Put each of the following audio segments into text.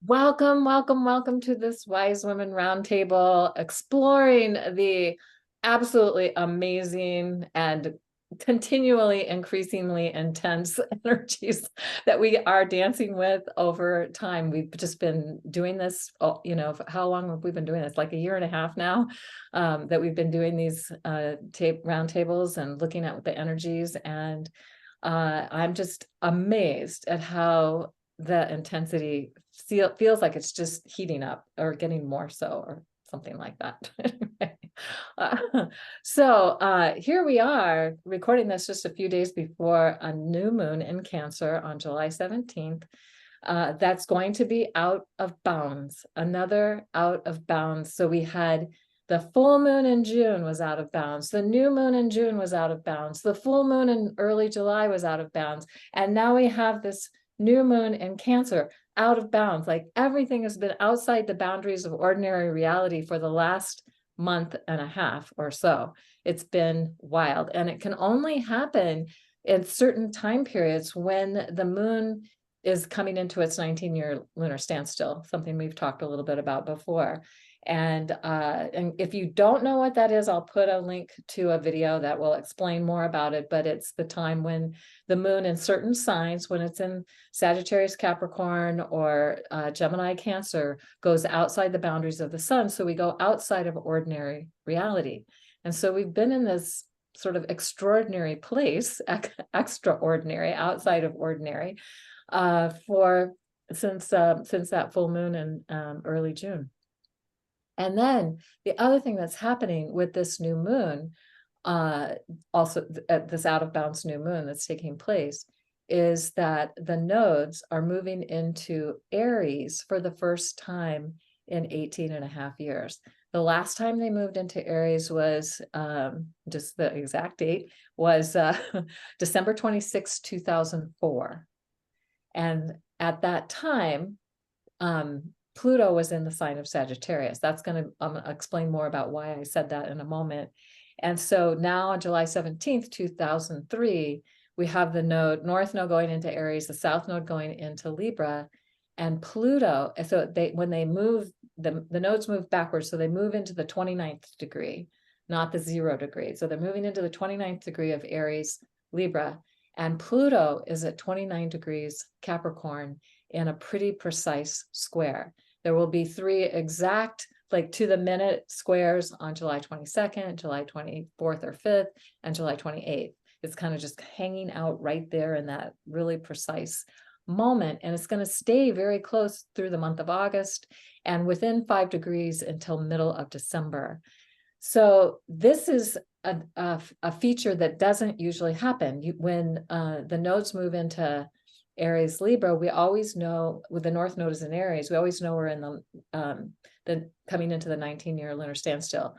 Welcome, welcome, welcome to this Wise Women Roundtable, exploring the absolutely amazing and continually increasingly intense energies that we are dancing with over time. We've just been doing this, how long have we been doing this? Like a year and a half now, that we've been doing these roundtables and looking at the energies. And I'm just amazed at how the intensity feels like it's just heating up or getting more so or something like that. Here we are recording this just a few days before a new moon in Cancer on July 17th. That's going to be out of bounds, another out of bounds. So we had the full moon in June was out of bounds. The new moon in June was out of bounds. The full moon in early July was out of bounds. And now we have this new moon in Cancer out of bounds. Like everything has been outside the boundaries of ordinary reality for the last month and a half or so. It's been wild. And it can only happen in certain time periods when the moon is coming into its 19-year lunar standstill, something we've talked a little bit about before. And if you don't know what that is, I'll put a link to a video that will explain more about it. But it's the time when the moon in certain signs, when it's in Sagittarius, Capricorn, or Gemini, Cancer, goes outside the boundaries of the sun. So we go outside of ordinary reality. And so we've been in this sort of extraordinary place, extraordinary, outside of ordinary, since that full moon in early June. And then the other thing that's happening with this new moon, also at this out of bounds new moon that's taking place, is that the nodes are moving into Aries for the first time in 18 and a half years. The last time they moved into Aries was, just the exact date, was December 26, 2004. And at that time, Pluto was in the sign of Sagittarius. That's going to explain more about why I said that in a moment. And so now on July 17th, 2003, we have the North Node going into Aries, the South Node going into Libra, and Pluto. So when they move, the nodes move backwards. So they move into the 29th degree, not the 0 degree. So they're moving into the 29th degree of Aries, Libra, and Pluto is at 29 degrees Capricorn in a pretty precise square. There will be 3 exact, like to the minute squares on July 22nd, July 24th or 5th, and July 28th. It's kind of just hanging out right there in that really precise moment. And it's going to stay very close through the month of August and within 5 degrees until middle of December. So this is a feature that doesn't usually happen. When the nodes move into Aries, Libra, we always know, with the North Node is in Aries, we always know we're in the coming into the 19-year lunar standstill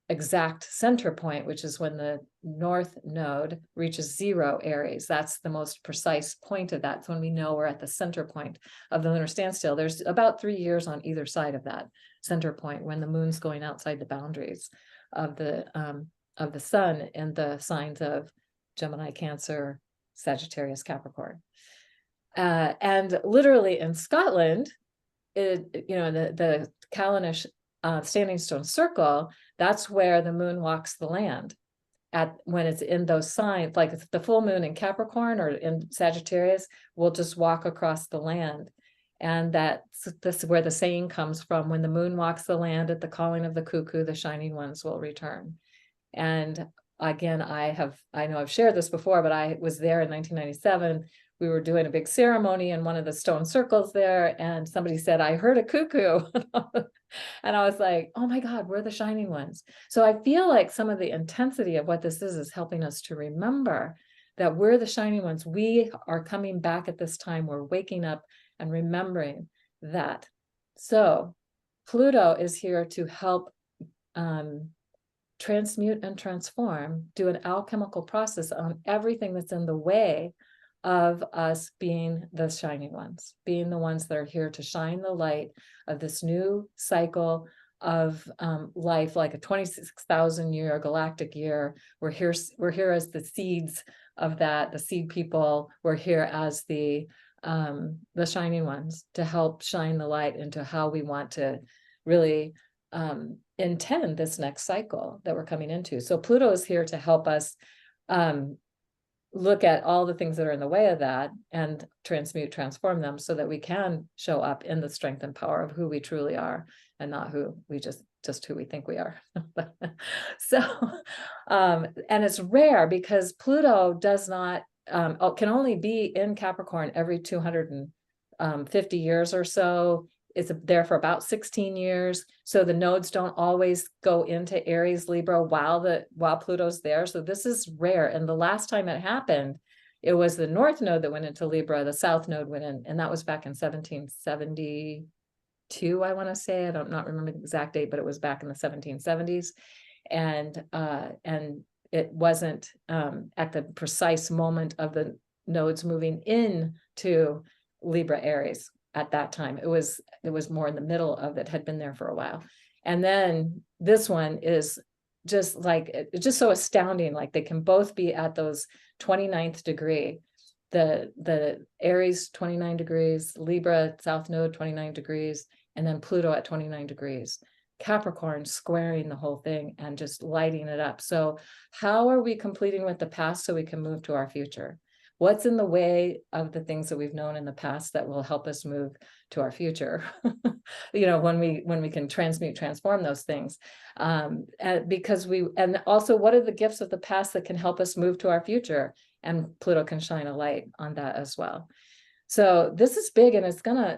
exact center point, which is when the North Node reaches 0 Aries. That's the most precise point of that. It's when we know we're at the center point of the lunar standstill. There's about 3 years on either side of that center point when the moon's going outside the boundaries of the sun in the signs of Gemini, Cancer, Sagittarius, Capricorn. And literally in Scotland, the Callanish standing stone circle, that's where the moon walks the land when it's in those signs. Like the full moon in Capricorn or in Sagittarius will just walk across the land. And this is where the saying comes from: when the moon walks the land at the calling of the cuckoo, the shining ones will return. And again, I know I've shared this before, but I was there in 1997. We were doing a big ceremony in one of the stone circles there, and somebody said, "I heard a cuckoo." And I was like, oh my God, we're the shining ones. So I feel like some of the intensity of what this is helping us to remember that we're the shining ones. We are coming back at this time. We're waking up and remembering that. So Pluto is here to help transmute and transform, do an alchemical process on everything that's in the way of us being the shining ones, being the ones that are here to shine the light of this new cycle of life, like a 26,000 year galactic year. We're here as the seeds of that, the seed people. We're here as the the shining ones, to help shine the light into how we want to really intend this next cycle that we're coming into. So Pluto is here to help us look at all the things that are in the way of that and transform them so that we can show up in the strength and power of who we truly are, and not who we just who we think we are. So, and it's rare because Pluto does not, can only be in Capricorn every 250 years or so. It's there for about 16 years. So the nodes don't always go into Aries, Libra while Pluto's there. So this is rare. And the last time it happened, it was the North node that went into Libra, the South node went in, and that was back in 1772, I want to say. I don't not remember the exact date, but it was back in the 1770s. And it wasn't at the precise moment of the nodes moving in to Libra Aries. At that time, it was more in the middle of it, had been there for a while. And then this one is just like, it's just so astounding. Like they can both be at those 29th degree, the Aries 29 degrees, Libra South node 29 degrees, and then Pluto at 29 degrees. Capricorn squaring the whole thing and just lighting it up. So how are we completing with the past so we can move to our future? What's in the way of the things that we've known in the past that will help us move to our future? When we can transform those things, because and also, what are the gifts of the past that can help us move to our future? And Pluto can shine a light on that as well. So this is big, and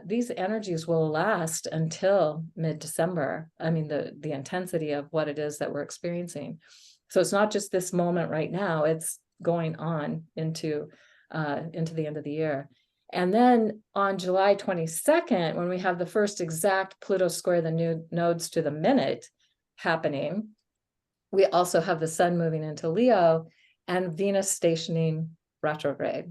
these energies will last until mid-December. I mean, the intensity of what it is that we're experiencing. So it's not just this moment right now, it's going on into the end of the year. And then on July 22nd, when we have the first exact Pluto square the new nodes to the minute happening, we also have the sun moving into Leo and Venus stationing retrograde.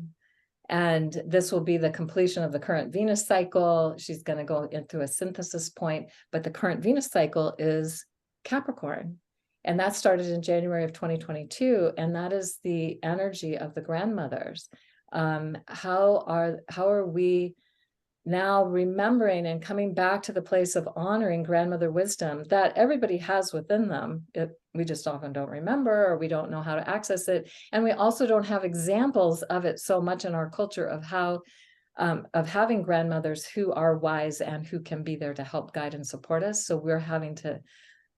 And this will be the completion of the current Venus cycle. She's going to go into a synthesis point, but the current Venus cycle is Capricorn. And that started in January of 2022. And that is the energy of the grandmothers. How are we now remembering and coming back to the place of honoring grandmother wisdom that everybody has within them? We just often don't remember, or we don't know how to access it. And we also don't have examples of it so much in our culture of how of having grandmothers who are wise and who can be there to help guide and support us. So we're having to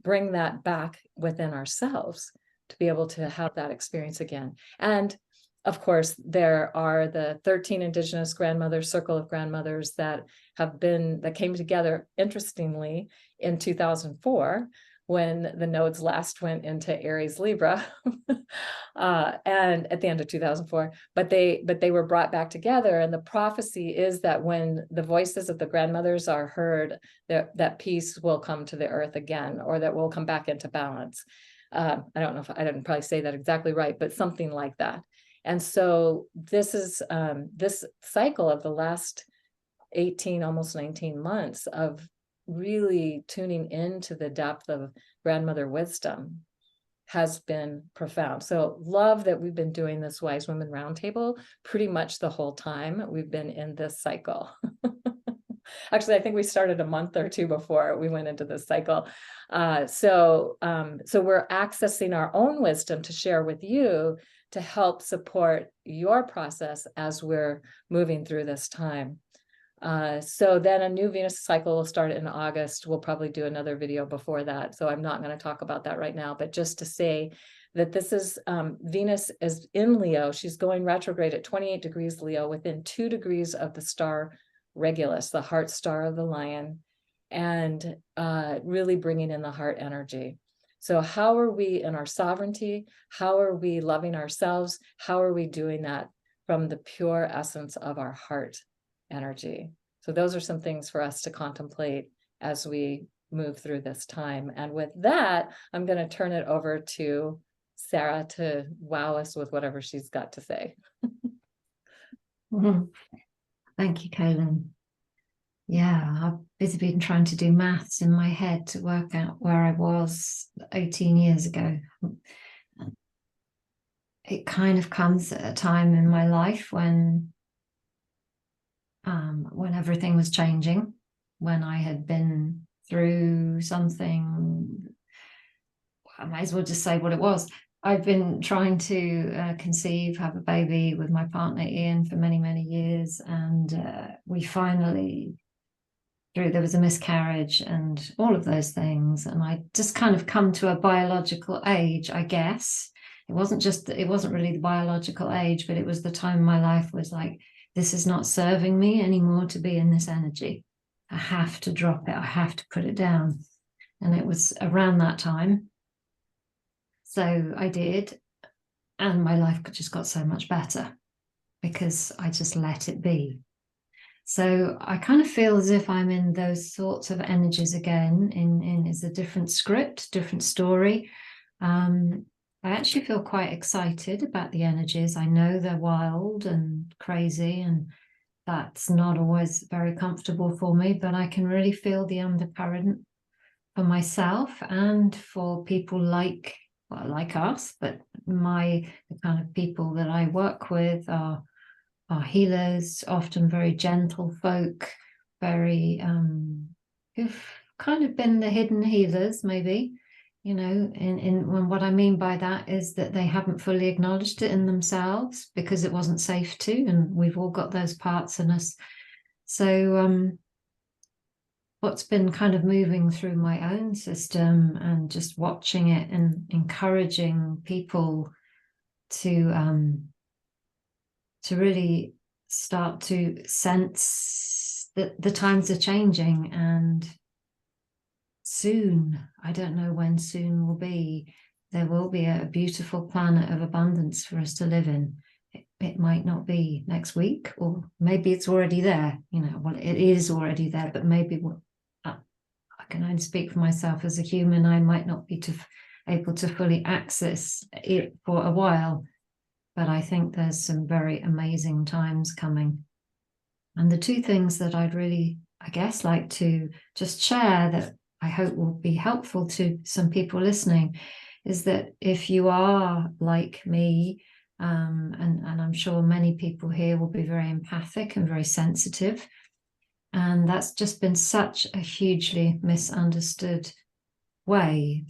bring that back within ourselves to be able to have that experience again. And of course, there are the 13 Indigenous grandmothers, circle of grandmothers that came together, interestingly, in 2004, when the nodes last went into Aries Libra, and at the end of 2004, but they were brought back together. And the prophecy is that when the voices of the grandmothers are heard, that peace will come to the earth again, or that will come back into balance. I don't know if I didn't probably say that exactly right, but something like that. And so this is this cycle of the last 18, almost 19 months of really tuning into the depth of grandmother wisdom has been profound. So love that we've been doing this Wise Women Roundtable pretty much the whole time we've been in this cycle. Actually, I think we started a month or two before we went into this cycle. So we're accessing our own wisdom to share with you to help support your process as we're moving through this time. So then a new Venus cycle will start in August. We'll probably do another video before that. So I'm not going to talk about that right now, but just to say that this is Venus is in Leo. She's going retrograde at 28 degrees Leo, within 2 degrees of the star Regulus, the heart star of the lion, and really bringing in the heart energy. So how are we in our sovereignty? How are we loving ourselves? How are we doing that from the pure essence of our heart energy? So those are some things for us to contemplate as we move through this time. And with that, I'm going to turn it over to Sarah to wow us with whatever she's got to say. Thank you, Kaylin. Yeah, I've busy been trying to do maths in my head to work out where I was 18 years ago. It kind of comes at a time in my life when when everything was changing, when I had been through something. I might as well just say what it was. I've been trying to conceive, have a baby with my partner Ian for many, many years, and we finally, there was a miscarriage and all of those things, and I just kind of come to a biological age, I guess. It wasn't really the biological age, but it was the time in my life was like, this is not serving me anymore to be in this energy. I have to drop it. I have to put it down. And it was around that time. So I did, and my life just got so much better because I just let it be. So I kind of feel as if I'm in those sorts of energies again. In is a different script, different story. I actually feel quite excited about the energies. I know they're wild and crazy, and that's not always very comfortable for me, but I can really feel the undercurrent for myself and for people like us, but the kind of people that I work with are healers, often very gentle folk, very who've kind of been the hidden healers, maybe, when what I mean by that is that they haven't fully acknowledged it in themselves because it wasn't safe to, and we've all got those parts in us. So what's been kind of moving through my own system and just watching it and encouraging people to really start to sense that the times are changing, and soon, I don't know when soon will be, there will be a beautiful planet of abundance for us to live in. It might not be next week, or maybe it's already there. Well, it is already there, but maybe I can only speak for myself as a human. I might not be able to fully access it for a while, but I think there's some very amazing times coming. And the two things that I'd really, I guess, like to just share that I hope will be helpful to some people listening is that if you are like me, and I'm sure many people here will be very empathic and very sensitive, and that's just been such a hugely misunderstood way.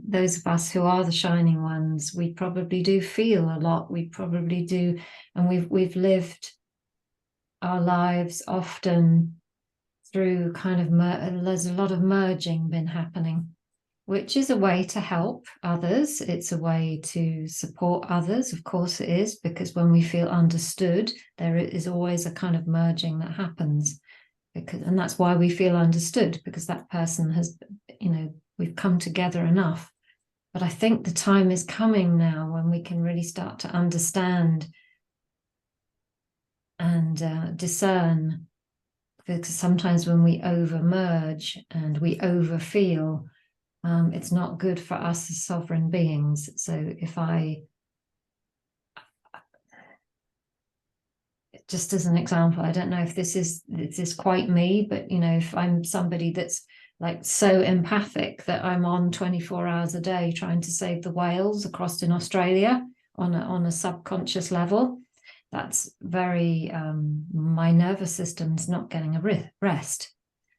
Those of us who are the shining ones, we probably do feel a lot. We probably do, and we've lived our lives often through kind of there's a lot of merging been happening, which is a way to help others. It's a way to support others. Of course it is, because when we feel understood, there is always a kind of merging that happens, and that's why we feel understood, because that person has, we've come together enough. But I think the time is coming now when we can really start to understand and discern, because sometimes when we over merge and we over feel, it's not good for us as sovereign beings. So just as an example, I don't know if this is quite me, but if I'm somebody that's like so empathic that I'm on 24 hours a day trying to save the whales across in Australia on a subconscious level, that's very my nervous system's not getting a rest.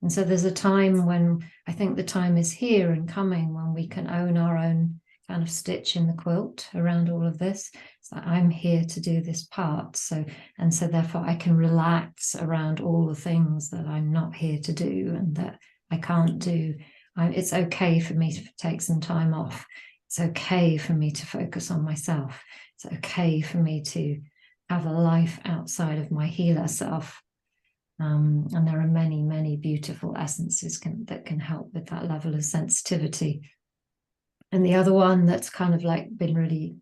And so there's a time when I think the time is here and coming when we can own our own kind of stitch in the quilt around all of this. So I'm here to do this part. So therefore I can relax around all the things that I'm not here to do and that I can't do. It's okay for me to take some time off. It's okay for me to focus on myself. It's okay for me to have a life outside of my healer self. And there are many, many beautiful essences that can help with that level of sensitivity. And the other one that's kind of like been really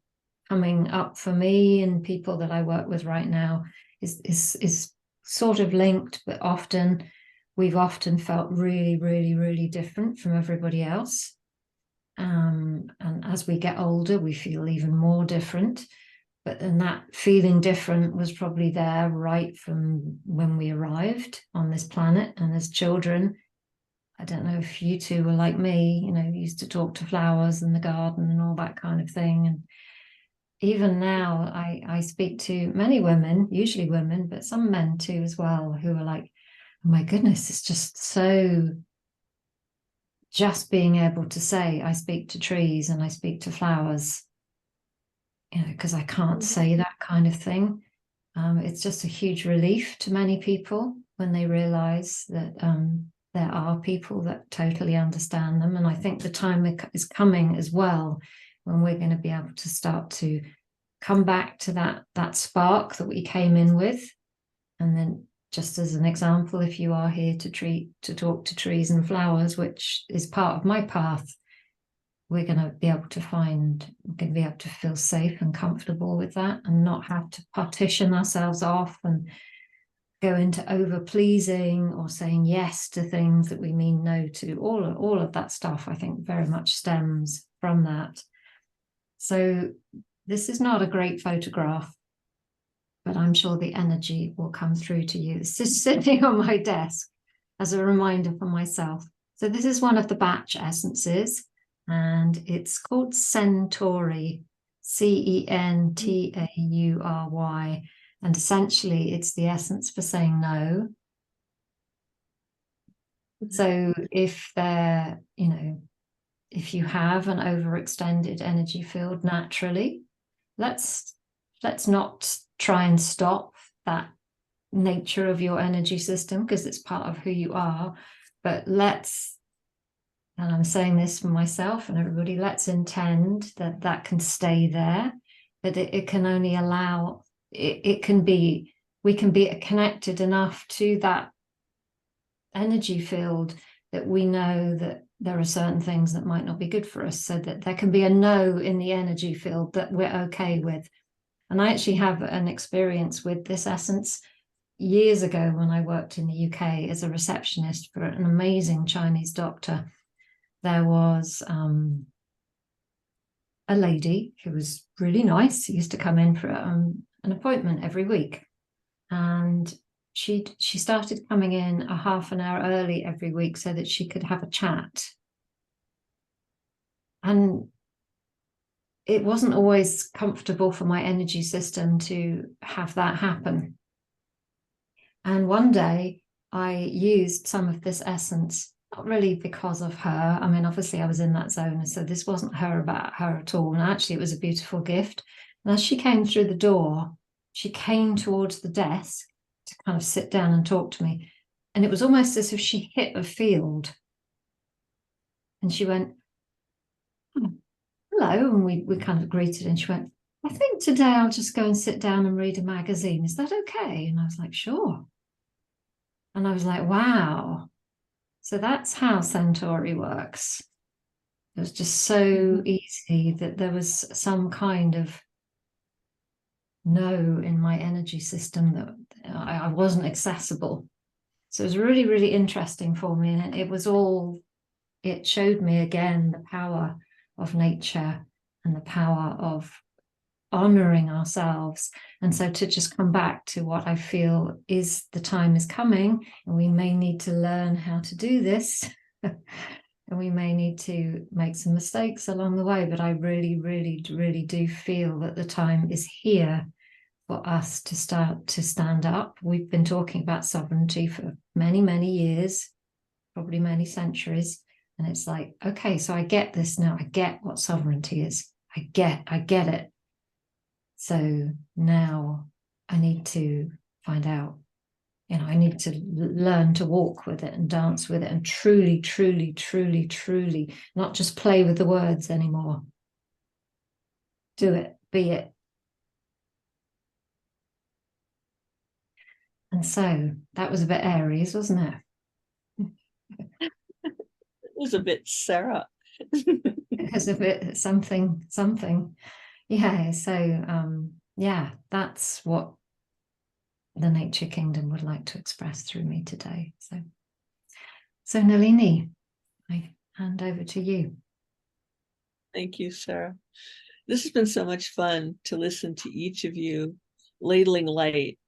coming up for me and people that I work with right now is sort of linked, but we've often felt really, really, really different from everybody else. And as we get older, we feel even more different. And that feeling different was probably there right from when we arrived on this planet. And as children, I don't know if you two were like me, used to talk to flowers in the garden and all that kind of thing. And even now, I speak to many women, usually women, but some men too as well, who are like, my goodness, it's just so, just being able to say, I speak to trees and I speak to flowers, you know, because I can't say that kind of thing. It's just a huge relief to many people when they realize that there are people that totally understand them. And I think the time is coming as well when we're going to be able to start to come back to that spark that we came in with. And then, just as an example, if you are here to talk to trees and flowers, which is part of my path, we're going to be able to feel safe and comfortable with that, and not have to partition ourselves off and go into over pleasing or saying yes to things that we mean no to. All of that stuff, I think, very much stems from that. So this is not a great photograph, but I'm sure the energy will come through to you. It's just sitting on my desk as a reminder for myself. So this is one of the batch essences, and it's called Centauri, Centauri. And essentially, it's the essence for saying no. So if if you have an overextended energy field naturally, let's not try and stop that nature of your energy system, because it's part of who you are. But and I'm saying this for myself and everybody, let's intend that that can stay there, that it can only allow, we can be connected enough to that energy field that we know that there are certain things that might not be good for us, so that there can be a no in the energy field that we're okay with. And I actually have an experience with this essence years ago when I worked in the UK as a receptionist for an amazing Chinese doctor. There was a lady who was really nice, who used to come in for an appointment every week. And she started coming in a half an hour early every week so that she could have a chat. And it wasn't always comfortable for my energy system to have that happen. And one day I used some of this essence, not really because of her. I mean, obviously I was in that zone, so this wasn't about her at all. And actually it was a beautiful gift. And as she came through the door, she came towards the desk to kind of sit down and talk to me. And it was almost as if she hit a field. And she went, "Oh, hello." And we kind of greeted, and she went, "I think today I'll just go and sit down and read a magazine. Is that okay?" And I was like, "Sure." And I was like, wow. So that's how Centauri works. It was just so easy that there was some kind of no in my energy system, that I wasn't accessible. So it was really, really interesting for me. And it showed me again the power of nature and the power of honoring ourselves. And so to just come back to what I feel is the time is coming, and we may need to learn how to do this. And we may need to make some mistakes along the way, but I really, really, really do feel that the time is here for us to start to stand up. We've been talking about sovereignty for many, many years, probably many centuries. And it's like, okay, so I get this now. I get what sovereignty is. I get it. So now I need to find out, I need to learn to walk with it and dance with it, and truly, truly, truly, truly not just play with the words anymore. Do it, be it. And so that was a bit Aries, wasn't it? It was a bit Sarah. It was a bit something. Yeah. So yeah, that's what the nature kingdom would like to express through me today. So Nalini, I hand over to you. Thank you, Sarah. This has been so much fun to listen to each of you ladling light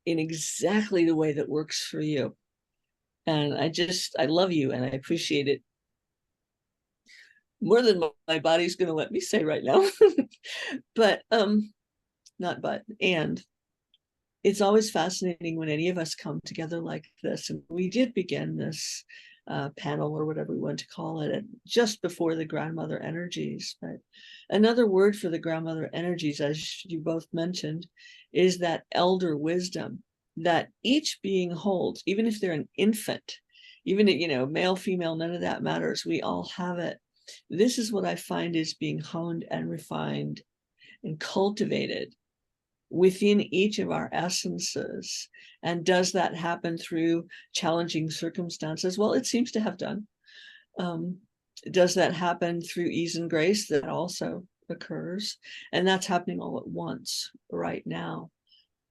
in exactly the way that works for you. And I love you, and I appreciate it more than my body's going to let me say right now. But and it's always fascinating when any of us come together like this. And we did begin this panel, or whatever we want to call it, just before the grandmother energies. But another word for the grandmother energies, as you both mentioned, is that elder wisdom that each being holds, even if they're an infant, even, male, female, none of that matters. We all have it. This is what I find is being honed and refined and cultivated within each of our essences. And does that happen through challenging circumstances? Well, it seems to have done. Does that happen through ease and grace? That also occurs. And that's happening all at once right now.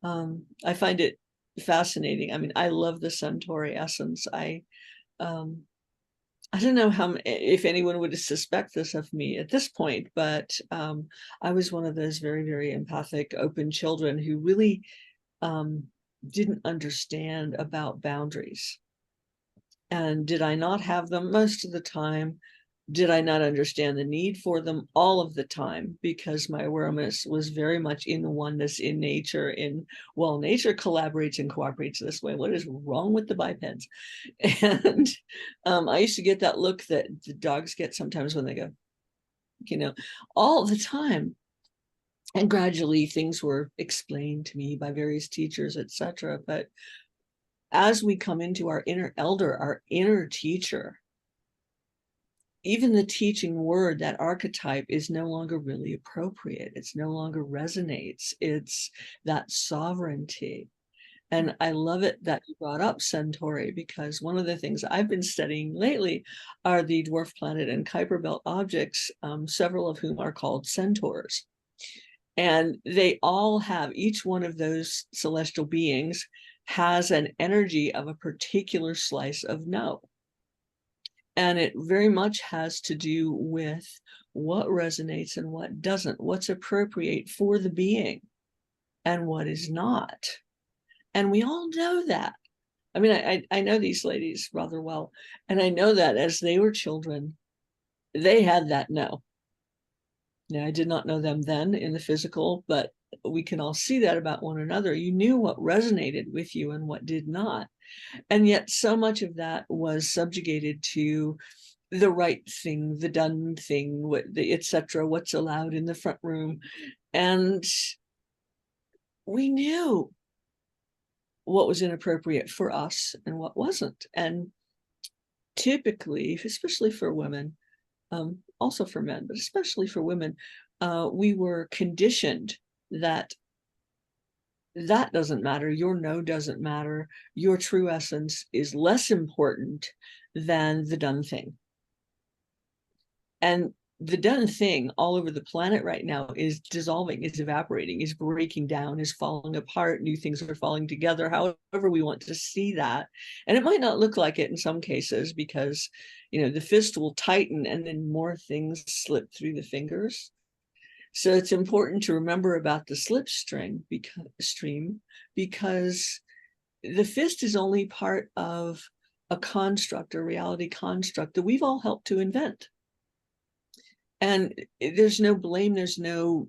I find it fascinating. I mean, I love the Centauri essence. I don't know if anyone would suspect this of me at this point, but I was one of those very, very empathic, open children who really didn't understand about boundaries. And did I not have them most of the time? Did I not understand the need for them all of the time? Because my awareness was very much in the oneness, in nature, well, nature collaborates and cooperates this way. What is wrong with the bipeds? And I used to get that look that the dogs get sometimes when they go, all the time. And gradually things were explained to me by various teachers, etc. But as we come into our inner elder, our inner teacher, even the teaching word, that archetype, is no longer really appropriate. It's no longer resonates. It's that sovereignty. And I love it that you brought up Centauri, because one of the things I've been studying lately are the dwarf planet and Kuiper belt objects, several of whom are called centaurs. And they all have, each one of those celestial beings has an energy of a particular slice of no. And it very much has to do with what resonates and what doesn't, what's appropriate for the being and what is not. And we all know that. I mean, I know these ladies rather well. And I know that as they were children, they had that no. Now, I did not know them then in the physical, but we can all see that about one another. You knew what resonated with you and what did not. And yet so much of that was subjugated to the right thing, the done thing, etc., what's allowed in the front room. And we knew what was inappropriate for us and what wasn't. And typically, especially for women, also for men, but especially for women, we were conditioned that doesn't matter, your no doesn't matter, your true essence is less important than the done thing. And the done thing all over the planet right now is dissolving, is evaporating, is breaking down, is falling apart. New things are falling together, however we want to see that. And it might not look like it in some cases, because the fist will tighten and then more things slip through the fingers. So it's important to remember about the slipstream, because the fist is only part of a construct, a reality construct that we've all helped to invent. And there's no blame, there's no,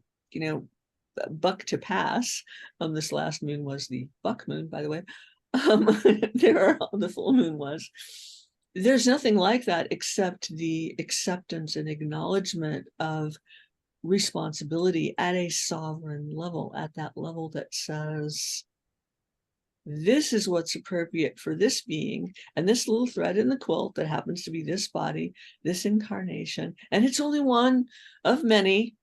buck to pass. This last moon was the buck moon, by the way. The full moon was. There's nothing like that except the acceptance and acknowledgement of responsibility at a sovereign level, at that level that says, this is what's appropriate for this being and this little thread in the quilt that happens to be this body, this incarnation, and it's only one of many.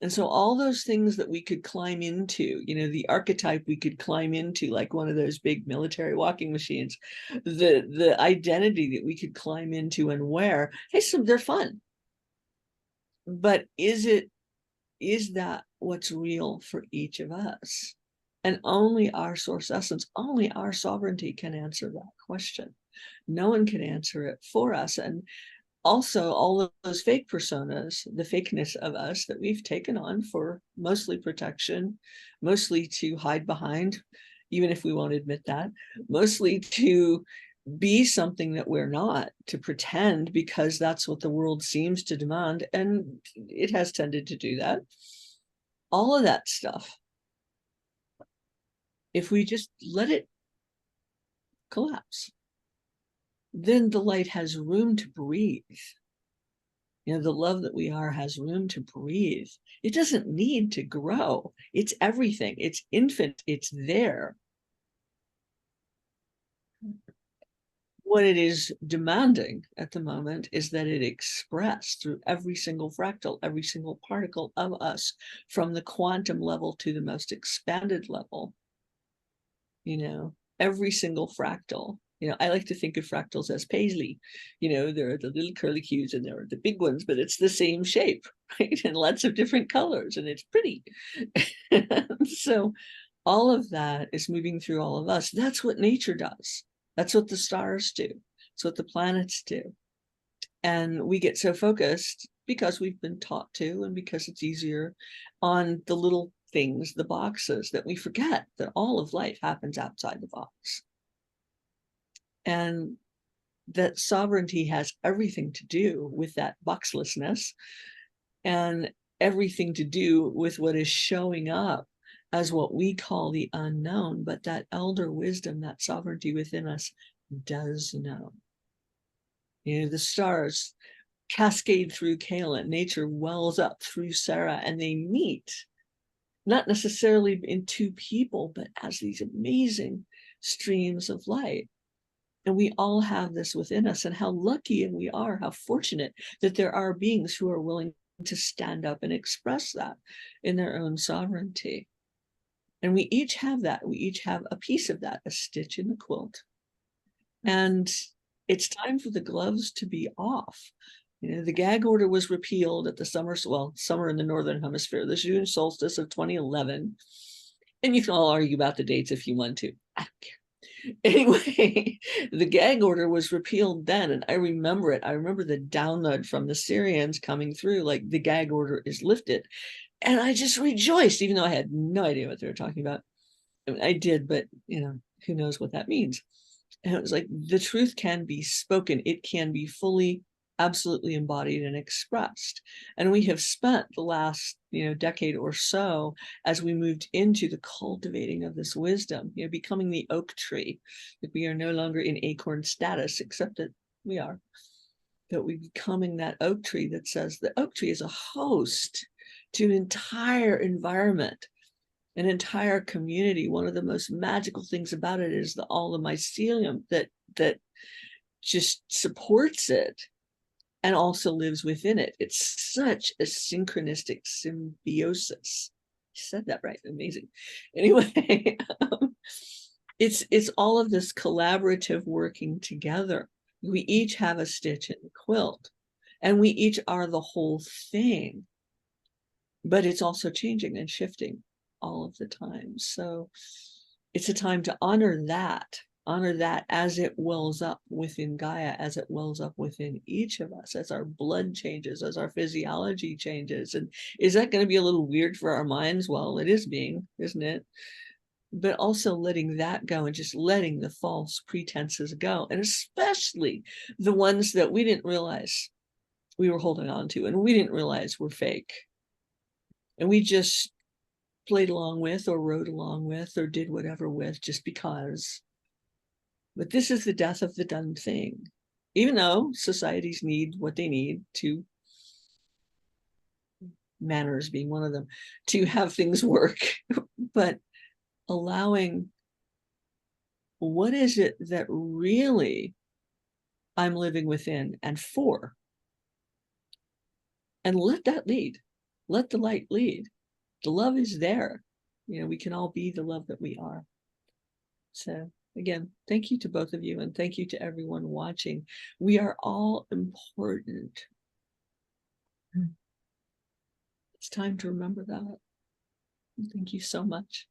And so all those things that we could climb into, the archetype we could climb into, like one of those big military walking machines, the identity that we could climb into and wear, hey, they're fun. But is that what's real for each of us? And only our source essence, only our sovereignty can answer that question. No one can answer it for us. And also all of those fake personas, the fakeness of us that we've taken on for mostly protection, mostly to hide behind, even if we won't admit that, mostly to be something that we're not, to pretend because that's what the world seems to demand. And it has tended to do that. All of that stuff if we just let it collapse, then the light has room to breathe. You know, the love that we are has room to breathe. It doesn't need to grow. It's everything. It's infant. It's there. What it is demanding at the moment is that it express through every single fractal, every single particle of us, from the quantum level to the most expanded level. You know, every single fractal. You know, I like to think of fractals as paisley. You know, there are the little curlicues and there are the big ones, but it's the same shape, right? And lots of different colors, and it's pretty. So all of that is moving through all of us. That's what nature does. That's what the stars do. That's what the planets do. And we get so focused because we've been taught to, and because it's easier, on the little things, the boxes, that we forget that all of life happens outside the box. And that sovereignty has everything to do with that boxlessness, and everything to do with what is showing up as what we call the unknown. But that elder wisdom, that sovereignty within us, does know. You know, the stars cascade through Kalen, nature wells up through Sarah, and they meet, not necessarily in two people, but as these amazing streams of light. And we all have this within us, and how lucky we are, how fortunate that there are beings who are willing to stand up and express that in their own sovereignty. And we each have that. We each have a piece of that, a stitch in the quilt. And it's time for the gloves to be off. You know, the gag order was repealed at the summer in the Northern Hemisphere, the June solstice of 2011. And you can all argue about the dates if you want to. I don't care. Anyway, the gag order was repealed then, and I remember it. I remember the download from the Syrians coming through, like, the gag order is lifted. And I just rejoiced, even though I had no idea what they were talking about. I mean, I did, but, you know, who knows what that means. And it was like, the truth can be spoken. It can be fully, absolutely embodied and expressed. And we have spent the last, decade or so, as we moved into the cultivating of this wisdom, becoming the oak tree, that we are no longer in acorn status, except that we are, that we're becoming that oak tree that says the oak tree is a host to an entire environment, an entire community. One of the most magical things about it is all the mycelium that just supports it and also lives within it. It's such a synchronistic symbiosis. I said that right, amazing. Anyway, it's all of this collaborative working together. We each have a stitch in the quilt, and we each are the whole thing, but it's also changing and shifting all of the time. So it's a time to honor that as it wells up within Gaia, as it wells up within each of us, as our blood changes, as our physiology changes. And is that going to be a little weird for our minds? Well, it is being, isn't it? But also letting that go and just letting the false pretenses go, and especially the ones that we didn't realize we were holding on to, and we didn't realize were fake. And we just played along with, or rode along with, or did whatever with, just because. But this is the death of the done thing, even though societies need what they need to, manners being one of them, to have things work. But allowing, what is it that really I'm living within and for? And let that lead. Let the light lead. The love is there. We can all be the love that we are. So again, thank you to both of you, and thank you to everyone watching. We are all important. It's time to remember that. Thank you so much.